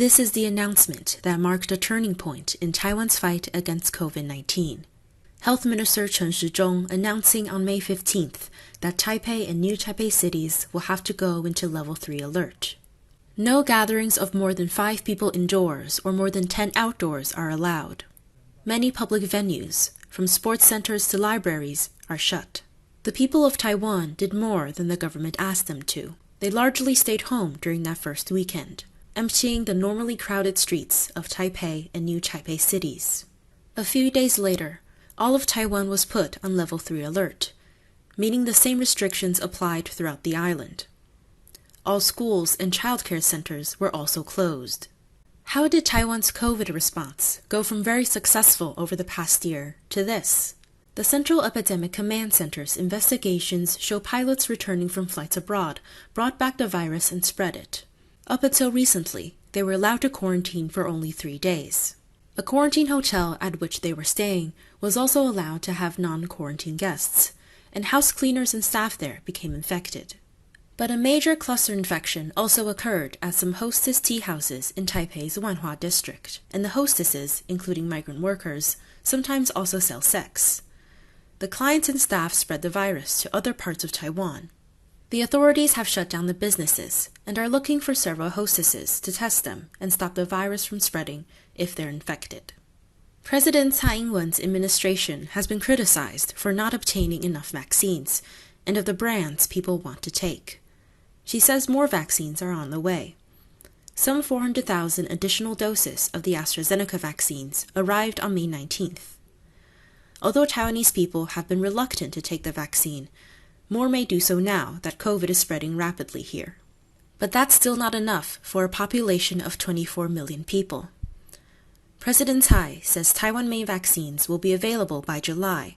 This is the announcement that marked a turning point in Taiwan's fight against COVID-19. Health Minister Chen Shizhong announcing on May 15th that Taipei and New Taipei cities will have to go into Level 3 alert. No gatherings of more than 5 people indoors or more than 10 outdoors are allowed. Many public venues, from sports centers to libraries, are shut. The people of Taiwan did more than the government asked them to. They largely stayed home during that first weekend, emptying the normally crowded streets of Taipei and New Taipei cities. A few days later, all of Taiwan was put on Level 3 alert, meaning the same restrictions applied throughout the island. All schools and childcare centers were also closed. How did Taiwan's COVID response go from very successful over the past year to this? The Central Epidemic Command Center's investigations show pilots returning from flights abroad brought back the virus and spread it. Up until recently, they were allowed to quarantine for only 3 days. A quarantine hotel at which they were staying was also allowed to have non-quarantine guests, and house cleaners and staff there became infected. But a major cluster infection also occurred at some hostess tea houses in Taipei's Wanhua district, and the hostesses, including migrant workers, sometimes also sell sex. The clients and staff spread the virus to other parts of Taiwan. The authorities have shut down the businesses and are looking for several hostesses to test them and stop the virus from spreading if they're infected. President Tsai Ing-wen's administration has been criticized for not obtaining enough vaccines and of the brands people want to take. She says more vaccines are on the way. Some 400,000 additional doses of the AstraZeneca vaccines arrived on May 19th. Although Taiwanese people have been reluctant to take the vaccine, more may do so now that COVID is spreading rapidly here. But that's still not enough for a population of 24 million people. President Tsai says Taiwan-made vaccines will be available by July,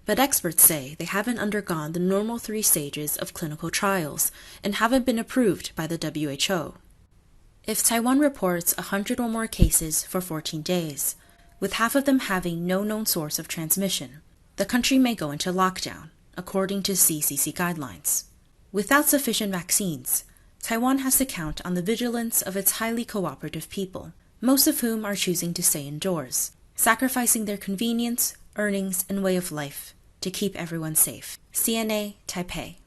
but experts say they haven't undergone the normal 3 stages of clinical trials and haven't been approved by the WHO. If Taiwan reports 100 or more cases for 14 days, with half of them having no known source of transmission, the country may go into lockdown, according to CCC guidelines. Without sufficient vaccines, Taiwan has to count on the vigilance of its highly cooperative people, most of whom are choosing to stay indoors, sacrificing their convenience, earnings, and way of life to keep everyone safe. CNA, Taipei.